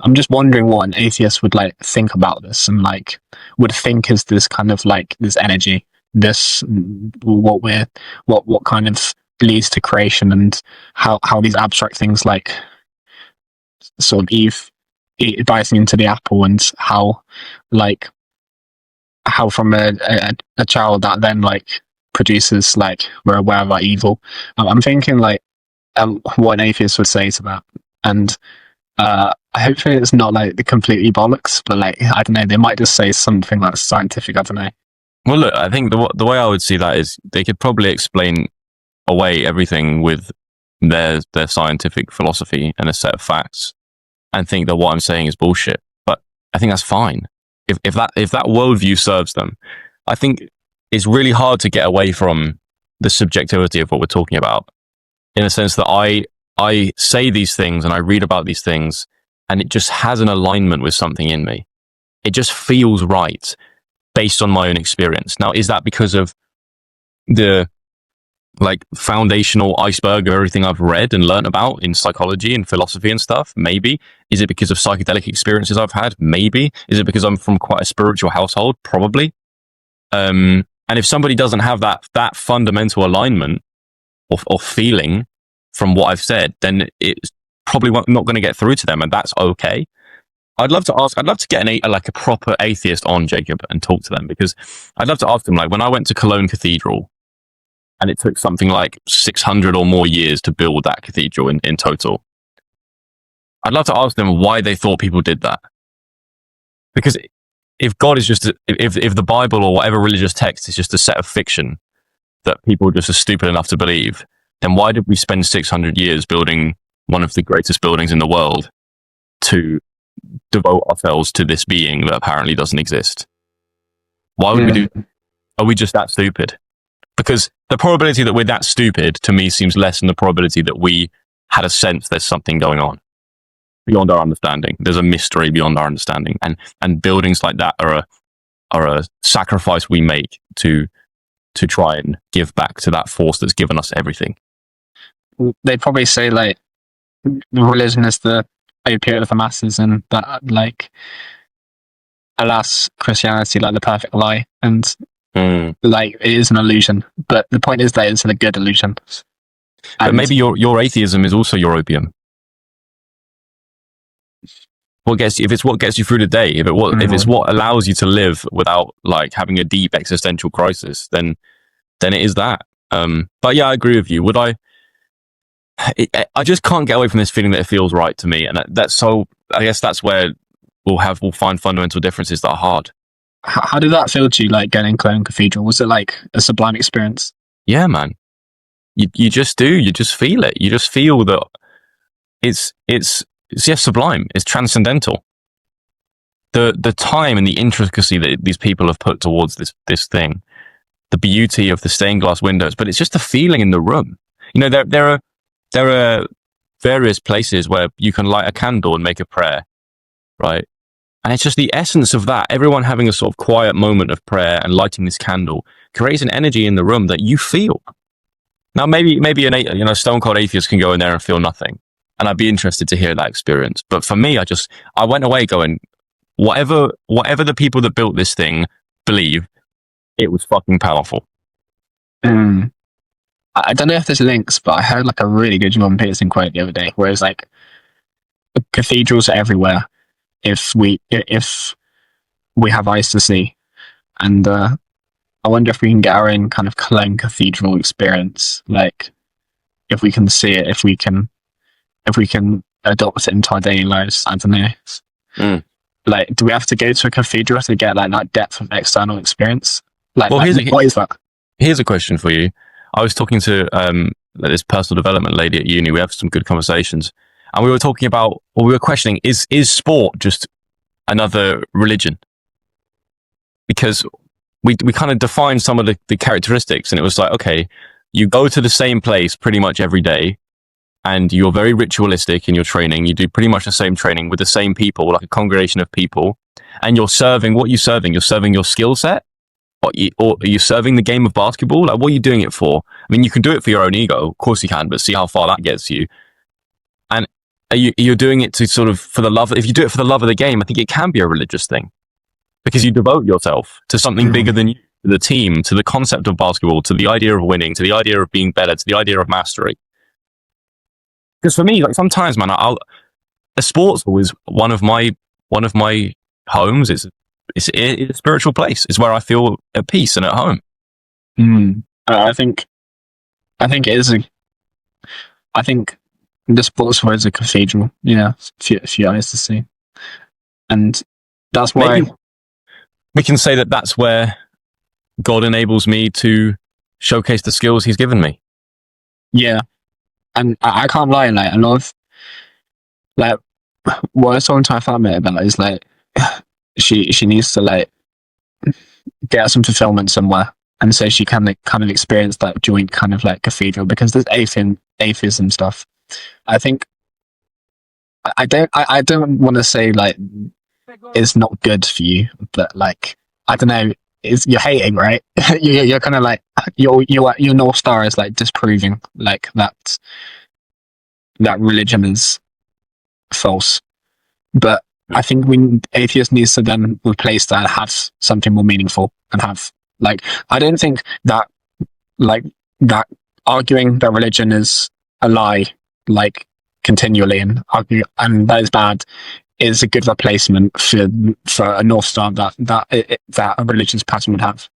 I'm just wondering what an atheist would like think about this, and like would think is this kind of like this energy, this what kind of leads to creation, and how these abstract things like sort of Eve biting into the apple, and how like how from a child that then like produces like we're aware of our evil. I'm thinking like what an atheist would say to that, and hopefully it's not like the completely bollocks, but like I don't know, they might just say something that's scientific. I don't know. Well, look, I think the way I would see that is they could probably explain away everything with their scientific philosophy and a set of facts, and think that what I'm saying is bullshit. But I think that's fine if that worldview serves them. I think it's really hard to get away from the subjectivity of what we're talking about, in a sense that I say these things and I read about these things, and it just has an alignment with something in me. It just feels right based on my own experience. Now, is that because of the like foundational iceberg of everything I've read and learned about in psychology and philosophy and stuff? Maybe. Is it because of psychedelic experiences I've had? Maybe. Is it because I'm from quite a spiritual household? Probably. And if somebody doesn't have that fundamental alignment or feeling from what I've said, then it's probably not going to get through to them, and that's okay. I'd love to get a proper atheist on, Jacob, and talk to them, because I'd love to ask them, like, when I went to Cologne Cathedral, and it took something like 600 or more years to build that cathedral in total, I'd love to ask them why they thought people did that. Because if God is just, if the Bible or whatever religious text is just a set of fiction that people just are stupid enough to believe, then why did we spend 600 years building one of the greatest buildings in the world to devote ourselves to this being that apparently doesn't exist? Why would we do? Are we just that stupid? Because the probability that we're that stupid, to me, seems less than the probability that we had a sense there's something going on beyond our understanding. There's a mystery beyond our understanding, and buildings like that are a sacrifice we make to try and give back to that force that's given us everything. They'd probably say like religion is the opiate of the masses, and that like alas, Christianity like the perfect lie, and like it is an illusion. But the point is that it's a good illusion. But maybe your atheism is also your opium. If it's what gets you through the day, if it's what allows you to live without like having a deep existential crisis, then it is that. But yeah, I agree with you. I just can't get away from this feeling that it feels right to me, and that's so. I guess that's where we'll find fundamental differences that are hard. How did that feel to you, like going in Cologne Cathedral? Was it like a sublime experience? Yeah, man. You just do. You just feel it. You just feel that it's sublime. It's transcendental. The time and the intricacy that these people have put towards this thing, the beauty of the stained glass windows, but it's just the feeling in the room. You know, there are various places where you can light a candle and make a prayer, right? And it's just the essence of that. Everyone having a sort of quiet moment of prayer and lighting this candle creates an energy in the room that you feel. Now, maybe a stone cold atheist can go in there and feel nothing, and I'd be interested to hear that experience. But for me, I went away going, whatever the people that built this thing believe, it was fucking powerful. I don't know if there's links, but I heard like a really good Jordan Peterson quote the other day, where it's like cathedrals are everywhere if we have eyes to see, and I wonder if we can get our own kind of Cologne Cathedral experience, like if we can see it, if we can adopt it into our daily lives. I don't know. Like, do we have to go to a cathedral to get like that depth of external experience? Like, what is that? Here's a question for you. I was talking to this personal development lady at uni. We have some good conversations, and we were talking about, or we were questioning, is sport just another religion? Because we kind of defined some of the characteristics, and it was like, okay, you go to the same place pretty much every day, and you're very ritualistic in your training. You do pretty much the same training with the same people, like a congregation of people, and you're serving. What are you serving? You're serving your skill set? Or are you serving the game of basketball? Like, what are you doing it for? I mean, you can do it for your own ego. Of course you can, but see how far that gets you. And you're doing it to sort of for the love. If you do it for the love of the game, I think it can be a religious thing because you devote yourself to something bigger than you, to the team, to the concept of basketball, to the idea of winning, to the idea of being better, to the idea of mastery. Because for me, like sometimes, man, a sports hall is one of my homes. It's a spiritual place. It's where I feel at peace and at home. I think it is I think the sports hall is a cathedral. Yeah, for your eyes to see, and that's why maybe we can say that that's where God enables me to showcase the skills He's given me. Yeah, and I can't lie. Like a lot of like what I was talking to my family about is like she needs to like get some fulfillment somewhere, and so she can like, kind of experience that joint kind of like cathedral because there's atheism stuff. I think I don't want to say like it's not good for you, but like I don't know, you're hating, right? you're kind of like your North Star is like disproving like that religion is false. But I think atheists needs to then replace that and have something more meaningful and have like I don't think that like that arguing that religion is a lie like continually and argue and that is bad is a good replacement for a North Star that a religious pattern would have.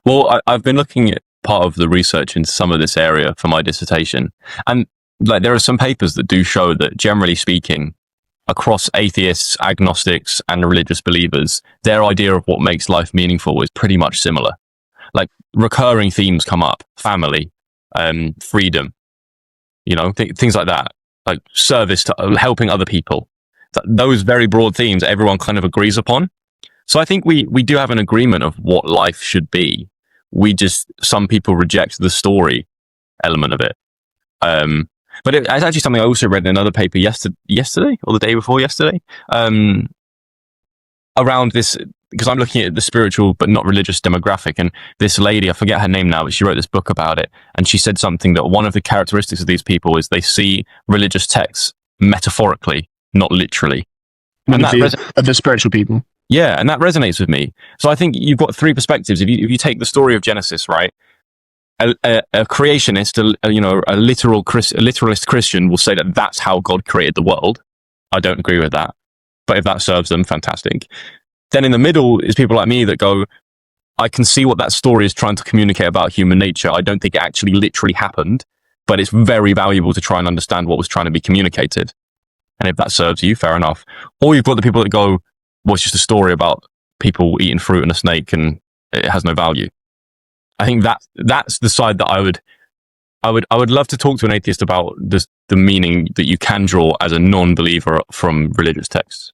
Well, I've been looking at part of the research into some of this area for my dissertation, and like there are some papers that do show that generally speaking, across atheists, agnostics, and religious believers, their idea of what makes life meaningful is pretty much similar. Like recurring themes come up: family, freedom, things like that, like service to helping other people. Those very broad themes everyone kind of agrees upon. So I think we do have an agreement of what life should be. Some people reject the story element of it. But it's actually something I also read in another paper yesterday or the day before yesterday, around this, because I'm looking at the spiritual but not religious demographic. And this lady, I forget her name now, but she wrote this book about it. And she said something that one of the characteristics of these people is they see religious texts metaphorically, not literally. And of the spiritual people. Yeah, and that resonates with me. So I think you've got three perspectives. If you take the story of Genesis, right? A creationist, a literalist Christian will say that that's how God created the world. I don't agree with that, but if that serves them, fantastic. Then in the middle is people like me that go, I can see what that story is trying to communicate about human nature. I don't think it actually literally happened, but it's very valuable to try and understand what was trying to be communicated. And if that serves you, fair enough. Or you've got the people that go, well, it's just a story about people eating fruit and a snake and it has no value. I think that's the side that I would love to talk to an atheist about the meaning that you can draw as a non-believer from religious texts.